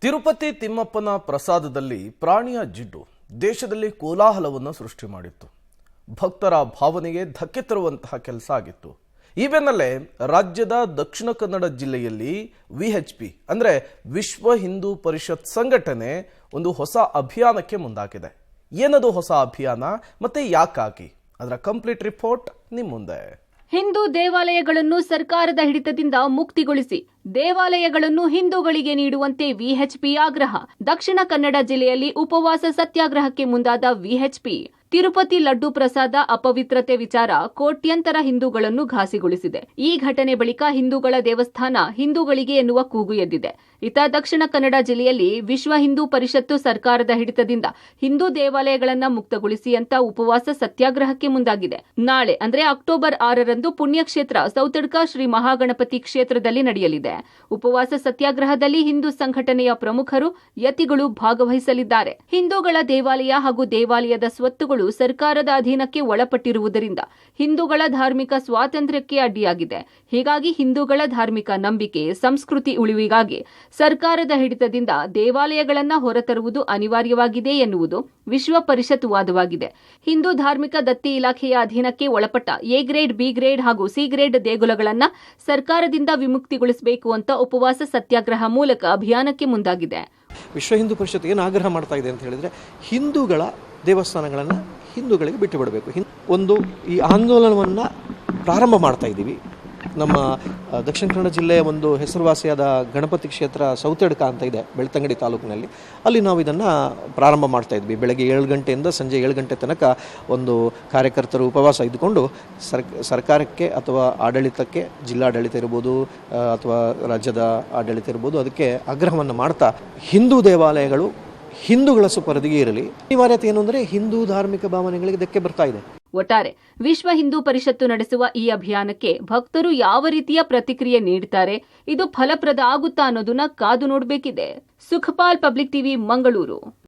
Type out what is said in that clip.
ತಿರುಪತಿ ತಿಮ್ಮಪ್ಪನ ಪ್ರಸಾದದಲ್ಲಿ ಪ್ರಾಣಿಯ ಜಿಡ್ಡು ದೇಶದಲ್ಲಿ ಕೋಲಾಹಲವನ್ನು ಸೃಷ್ಟಿ ಮಾಡಿತ್ತು. ಭಕ್ತರ ಭಾವನೆಗೆ ಧಕ್ಕೆ ತರುವಂತಹ ಕೆಲಸ ಆಗಿತ್ತು. ಈ ಬೆನ್ನಲ್ಲೇ ರಾಜ್ಯದ ದಕ್ಷಿಣ ಕನ್ನಡ ಜಿಲ್ಲೆಯಲ್ಲಿ ವಿಎಚ್ಪಿ ಅಂದ್ರೆ ವಿಶ್ವ ಹಿಂದೂ ಪರಿಷತ್ ಸಂಘಟನೆ ಒಂದು ಹೊಸ ಅಭಿಯಾನಕ್ಕೆ ಮುಂದಾಗಿದೆ. ಏನದು ಹೊಸ ಅಭಿಯಾನ ಮತ್ತೆ ಯಾಕಾಗಿ? ಅದರ ಕಂಪ್ಲೀಟ್ ರಿಪೋರ್ಟ್ ನಿಮ್ಮ ಮುಂದೆ. ಹಿಂದೂ ದೇವಾಲಯಗಳನ್ನು ಸರ್ಕಾರದ ಹಿಡಿತದಿಂದ ಮುಕ್ತಿಗೊಳಿಸಿ ದೇವಾಲಯಗಳನ್ನು ಹಿಂದೂಗಳಿಗೆ ನೀಡುವಂತೆ ವಿಎಚ್ಪಿ ಆಗ್ರಹ. ದಕ್ಷಿಣ ಕನ್ನಡ ಜಿಲ್ಲೆಯಲ್ಲಿ ಉಪವಾಸ ಸತ್ಯಾಗ್ರಹಕ್ಕೆ ಮುಂದಾದ ವಿಎಚ್ಪಿ ತಿರುಪತಿ ಲಡ್ಡು ಪ್ರಸಾದ ಅಪವಿತ್ರತೆ ವಿಚಾರ ಕೋಟ್ಯಂತರ ಹಿಂದೂಗಳನ್ನು ಘಾಸಿಗೊಳಿಸಿದೆ. ಈ ಘಟನೆ ಬಳಿಕ ಹಿಂದೂಗಳ ದೇವಸ್ಥಾನ ಹಿಂದೂಗಳಿಗೆ ಎನ್ನುವ ಕೂಗು ಎದ್ದಿದೆ. ಇತ್ತ ದಕ್ಷಿಣ ಕನ್ನಡ ಜಿಲ್ಲೆಯಲ್ಲಿ ವಿಶ್ವ ಹಿಂದೂ ಪರಿಷತ್ತು ಸರ್ಕಾರದ ಹಿಡಿತದಿಂದ ಹಿಂದೂ ದೇವಾಲಯಗಳನ್ನು ಮುಕ್ತಗೊಳಿಸಿ ಅಂತ ಉಪವಾಸ ಸತ್ಯಾಗ್ರಹಕ್ಕೆ ಮುಂದಾಗಿದೆ. ನಾಳೆ ಅಂದ್ರೆ ಅಕ್ಟೋಬರ್ 6ರಂದು ಪುಣ್ಯಕ್ಷೇತ್ರ ಸೌತಡ್ಕ ಶ್ರೀ ಮಹಾಗಣಪತಿ ಕ್ಷೇತ್ರದಲ್ಲಿ ನಡೆಯಲಿದೆ. ಉಪವಾಸ ಸತ್ಯಾಗ್ರಹದಲ್ಲಿ ಹಿಂದೂ ಸಂಘಟನೆಯ ಪ್ರಮುಖರು ಯತಿಗಳು ಭಾಗವಹಿಸಲಿದ್ದಾರೆ. ಹಿಂದೂಗಳ ದೇವಾಲಯ ಹಾಗೂ ದೇವಾಲಯದ ಸ್ವತ್ತುಗಳು ಸರ್ಕಾರದ ಅಧೀನಕ್ಕೆ ಒಳಪಟ್ಟಿರುವುದರಿಂದ ಹಿಂದೂಗಳ ಧಾರ್ಮಿಕ ಸ್ವಾತಂತ್ರ್ಯಕ್ಕೆ ಅಡ್ಡಿಯಾಗಿದೆ. ಹೀಗಾಗಿ ಹಿಂದೂಗಳ ಧಾರ್ಮಿಕ ನಂಬಿಕೆ ಸಂಸ್ಕೃತಿ ಉಳಿವಿಗಾಗಿ ಸರ್ಕಾರದ ಹಿಡಿತದಿಂದ ದೇವಾಲಯಗಳನ್ನು ಹೊರತರುವುದು ಅನಿವಾರ್ಯವಾಗಿದೆ ಎನ್ನುವುದು ವಿಶ್ವ ಪರಿಷತ್ ವಾದವಾಗಿದೆ. ಹಿಂದೂ ಧಾರ್ಮಿಕ ದತ್ತಿ ಇಲಾಖೆಯ ಅಧೀನಕ್ಕೆ ಒಳಪಟ್ಟ ಎ ಗ್ರೇಡ್, ಬಿ ಗ್ರೇಡ್ ಹಾಗೂ ಸಿ ಗ್ರೇಡ್ ದೇಗುಲಗಳನ್ನು ಸರ್ಕಾರದಿಂದ ವಿಮುಕ್ತಿಗೊಳಿಸಬೇಕು ಅಂತ ಉಪವಾಸ ಸತ್ಯಾಗ್ರಹ ಮೂಲಕ ಅಭಿಯಾನಕ್ಕೆ ಮುಂದಾಗಿದೆ. ವಿಶ್ವ ಹಿಂದೂ ಪರಿಷತ್ ಏನು ಆಗ್ರಹ ಮಾಡ್ತಾ ಇದೆ ಅಂತ ಹೇಳಿದ್ರೆ, ಹಿಂದೂಗಳ ದೇವಸ್ಥಾನಗಳನ್ನು ಹಿಂದೂಗಳಿಗೆ ಬಿಟ್ಟು ಬಿಡಬೇಕು. ಒಂದು ಈ ಆಂದೋಲನವನ್ನು ಪ್ರಾರಂಭ ಮಾಡ್ತಾ ಇದ್ದೀವಿ. ನಮ್ಮ ದಕ್ಷಿಣ ಕನ್ನಡ ಜಿಲ್ಲೆಯ ಒಂದು ಹೆಸರುವಾಸಿಯಾದ ಗಣಪತಿ ಕ್ಷೇತ್ರ ಸೌತಡ್ಕ ಅಂತ ಇದೆ ಬೆಳ್ತಂಗಡಿ ತಾಲೂಕಿನಲ್ಲಿ. ಅಲ್ಲಿ ನಾವು ಇದನ್ನು ಪ್ರಾರಂಭ ಮಾಡ್ತಾ ಇದ್ವಿ. ಬೆಳಗ್ಗೆ 7 ಗಂಟೆಯಿಂದ ಸಂಜೆ 7 ಗಂಟೆ ತನಕ ಒಂದು ಕಾರ್ಯಕರ್ತರು ಉಪವಾಸ ಇದ್ದುಕೊಂಡು ಸರ್ಕಾರಕ್ಕೆ ಅಥವಾ ಆಡಳಿತಕ್ಕೆ, ಜಿಲ್ಲಾಡಳಿತ ಇರ್ಬೋದು ಅಥವಾ ರಾಜ್ಯದ ಆಡಳಿತ ಇರ್ಬೋದು, ಅದಕ್ಕೆ ಆಗ್ರಹವನ್ನು ಮಾಡ್ತಾ ಹಿಂದೂ ದೇವಾಲಯಗಳು ಹಿಂದೂಗಳ ಸುಪರದಿಗೆ ಇರಲಿ. ಅನಿವಾರ್ಯತೆ ಏನು ಅಂದರೆ ಹಿಂದೂ ಧಾರ್ಮಿಕ ಭಾವನೆಗಳಿಗೆ ಧಕ್ಕೆ ಬರ್ತಾ ಇದೆ. ಒಟ್ಟಾರೆ ವಿಶ್ವ ಹಿಂದೂ ಪರಿಷತ್ತು ನಡೆಸುವ ಈ ಅಭಿಯಾನಕ್ಕೆ ಭಕ್ತರು ಯಾವ ರೀತಿಯ ಪ್ರತಿಕ್ರಿಯೆ ನೀಡುತ್ತಾರೆ, ಇದು ಫಲಪ್ರದ ಆಗುತ್ತಾ ಅನ್ನೋದನ್ನ ಕಾದು ನೋಡಬೇಕಿದೆ. Sukhpal, public TV, Mangaluru.